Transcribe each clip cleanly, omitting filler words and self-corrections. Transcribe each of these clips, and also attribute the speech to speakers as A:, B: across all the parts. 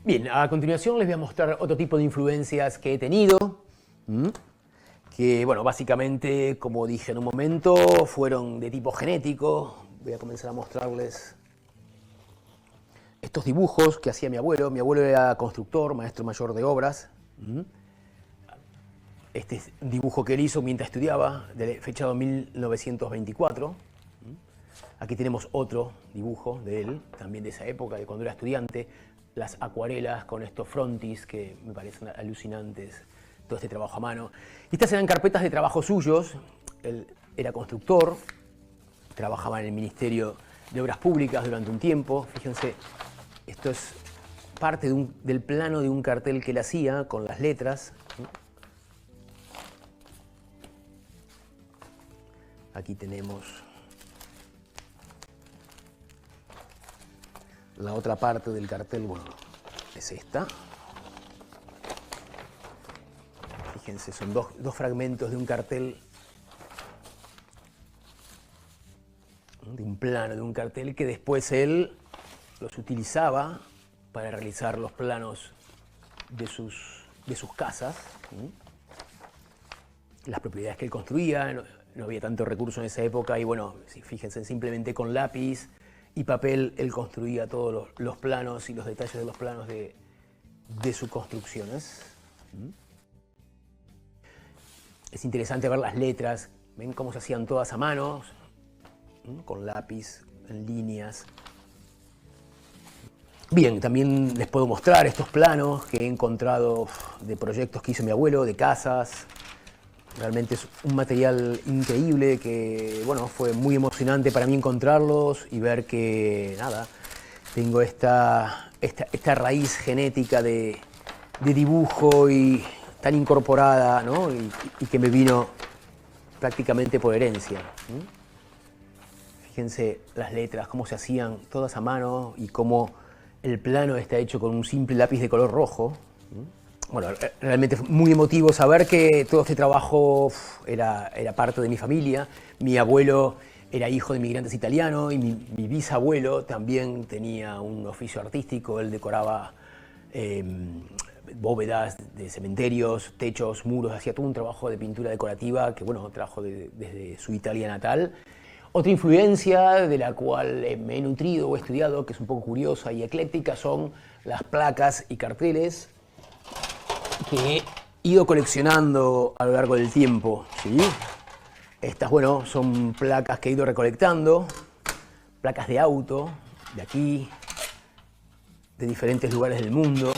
A: Bien, a continuación les voy a mostrar otro tipo de influencias que he tenido, que, bueno, básicamente, como dije en un momento, fueron de tipo genético. Voy a comenzar a mostrarles estos dibujos que hacía mi abuelo. Mi abuelo era constructor, maestro mayor de obras. Este es un dibujo que él hizo mientras estudiaba, fechado en 1924. Aquí tenemos otro dibujo de él, también de esa época, de cuando era estudiante. Las acuarelas con estos frontis que me parecen alucinantes, todo este trabajo a mano. Y estas eran carpetas de trabajo suyos. Él era constructor, trabajaba en el Ministerio de Obras Públicas durante un tiempo. Fíjense, esto es parte del plano de un cartel que él hacía con las letras. Aquí tenemos la otra parte del cartel, bueno, es esta. Fíjense, son dos fragmentos de un cartel, de un plano de un cartel que después él los utilizaba para realizar los planos de sus casas, las propiedades que él construía. No había tanto recurso en esa época y bueno, fíjense, simplemente con lápiz y papel él construía todos los planos y los detalles de los planos de sus construcciones. Es interesante ver las letras, ven cómo se hacían todas a mano, con lápiz, en líneas. Bien, también les puedo mostrar estos planos que he encontrado de proyectos que hizo mi abuelo, de casas. Realmente es un material increíble que, bueno, fue muy emocionante para mí encontrarlos y ver que, nada, tengo esta raíz genética de dibujo y tan incorporada, ¿no? y que me vino prácticamente por herencia. Fíjense las letras, cómo se hacían todas a mano y cómo el plano está hecho con un simple lápiz de color rojo. Bueno, realmente fue muy emotivo saber que todo este trabajo era parte de mi familia. Mi abuelo era hijo de inmigrantes italianos y mi bisabuelo también tenía un oficio artístico. Él decoraba bóvedas de cementerios, techos, muros, hacía todo un trabajo de pintura decorativa que, bueno, trajo desde su Italia natal. Otra influencia de la cual me he nutrido o he estudiado, que es un poco curiosa y ecléctica, son las placas y carteles que he ido coleccionando a lo largo del tiempo, ¿sí? Estas, bueno, son placas que he ido recolectando, placas de auto, de aquí, de diferentes lugares del mundo,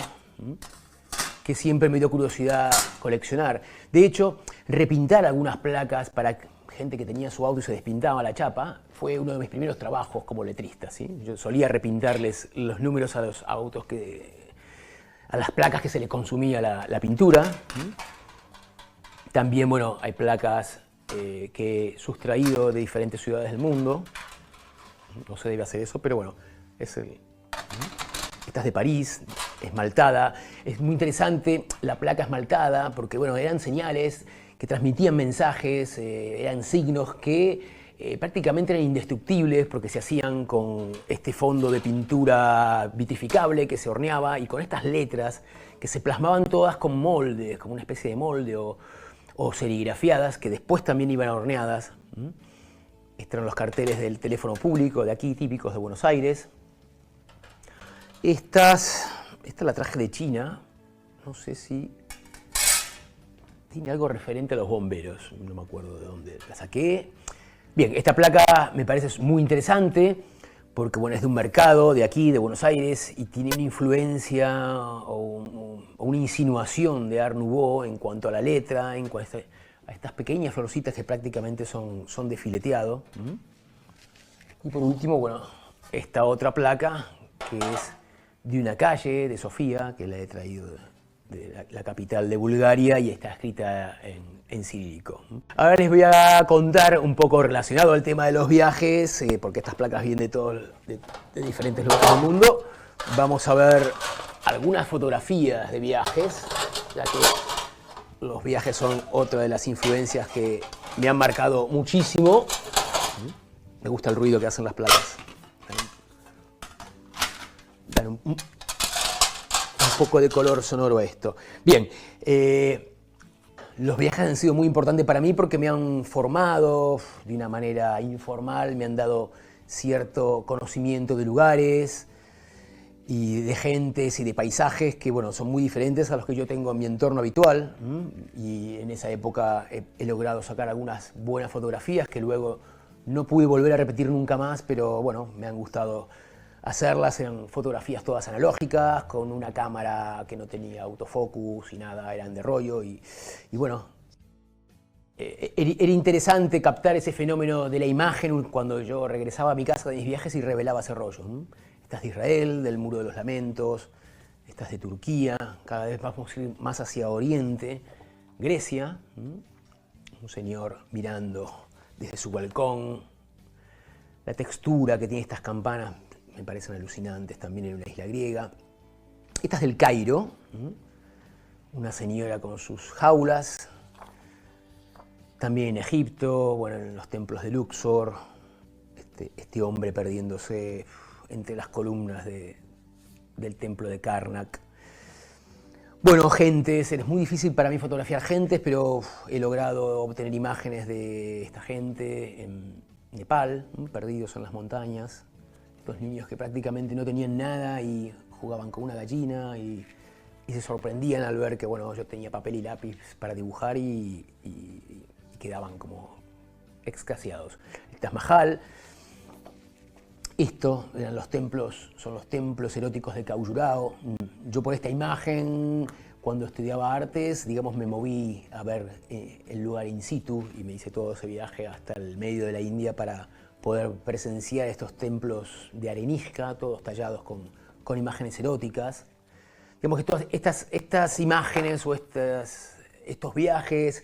A: que siempre me dio curiosidad coleccionar. De hecho, repintar algunas placas para gente que tenía su auto y se despintaba la chapa fue uno de mis primeros trabajos como letrista, ¿sí? Yo solía repintarles los números a los autos a las placas que se le consumía la pintura. También, bueno, hay placas que he sustraído de diferentes ciudades del mundo. No se debe hacer eso, pero bueno, esta es de París, esmaltada. Es muy interesante la placa esmaltada porque, bueno, eran señales que transmitían mensajes, eran signos que prácticamente eran indestructibles porque se hacían con este fondo de pintura vitrificable que se horneaba y con estas letras que se plasmaban todas con moldes, como una especie de molde o serigrafiadas que después también iban horneadas. Estos eran los carteles del teléfono público de aquí, típicos de Buenos Aires. Esta la traje de China, no sé si tiene algo referente a los bomberos, no me acuerdo de dónde la saqué. Bien, esta placa me parece muy interesante porque, bueno, es de un mercado de aquí, de Buenos Aires, y tiene una influencia o una insinuación de Art Nouveau en cuanto a la letra, en cuanto a estas pequeñas florcitas que prácticamente son de fileteado. Y por último, bueno, esta otra placa que es de una calle de Sofía, que la he traído de la capital de Bulgaria y está escrita en cirílico. Ahora les voy a contar un poco relacionado al tema de los viajes, porque estas placas vienen de diferentes lugares del mundo. Vamos a ver algunas fotografías de viajes, ya que los viajes son otra de las influencias que me han marcado muchísimo. Me gusta el ruido que hacen las placas. poco de color sonoro a esto. Bien, los viajes han sido muy importantes para mí porque me han formado de una manera informal, me han dado cierto conocimiento de lugares y de gentes y de paisajes que, bueno, son muy diferentes a los que yo tengo en mi entorno habitual. Y en esa época he logrado sacar algunas buenas fotografías que luego no pude volver a repetir nunca más, pero bueno, me han gustado hacerlas. Eran fotografías todas analógicas, con una cámara que no tenía autofocus y nada, eran de rollo y bueno, era interesante captar ese fenómeno de la imagen cuando yo regresaba a mi casa de mis viajes y revelaba ese rollo. Estas de Israel, del Muro de los Lamentos, estas de Turquía, cada vez vamos a ir más hacia Oriente, Grecia, un señor mirando desde su balcón, la textura que tiene estas campanas me parecen alucinantes también en una isla griega. Estas del Cairo, una señora con sus jaulas, también en Egipto, bueno, en los templos de Luxor, este hombre perdiéndose entre las columnas del templo de Karnak. Bueno, gentes, es muy difícil para mí fotografiar gentes, pero he logrado obtener imágenes de esta gente en Nepal, perdidos en las montañas. Estos niños que prácticamente no tenían nada y jugaban con una gallina y se sorprendían al ver que, bueno, yo tenía papel y lápiz para dibujar y quedaban como extasiados. El Taj Mahal. Esto eran los templos, son los templos eróticos de Khajuraho. Yo por esta imagen, cuando estudiaba artes, digamos, me moví a ver el lugar in situ y me hice todo ese viaje hasta el medio de la India para poder presenciar estos templos de arenisca, todos tallados con imágenes eróticas. Digamos que todas estas imágenes o estos viajes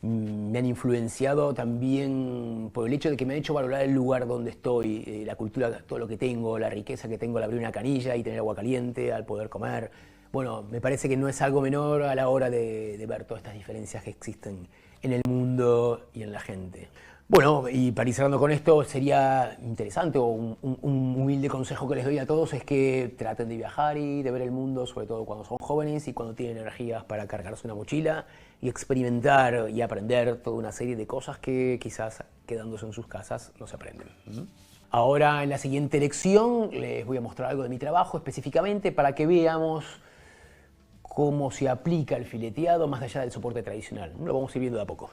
A: me han influenciado también por el hecho de que me han hecho valorar el lugar donde estoy, la cultura, todo lo que tengo, la riqueza que tengo al abrir una canilla y tener agua caliente, al poder comer. Bueno, me parece que no es algo menor a la hora de ver todas estas diferencias que existen en el mundo y en la gente. Bueno, y para ir cerrando con esto, sería interesante o un humilde consejo que les doy a todos es que traten de viajar y de ver el mundo, sobre todo cuando son jóvenes y cuando tienen energías para cargarse una mochila y experimentar y aprender toda una serie de cosas que quizás quedándose en sus casas no se aprenden. Ahora, en la siguiente lección, les voy a mostrar algo de mi trabajo específicamente para que veamos cómo se aplica el fileteado más allá del soporte tradicional. Lo vamos a ir viendo de a poco.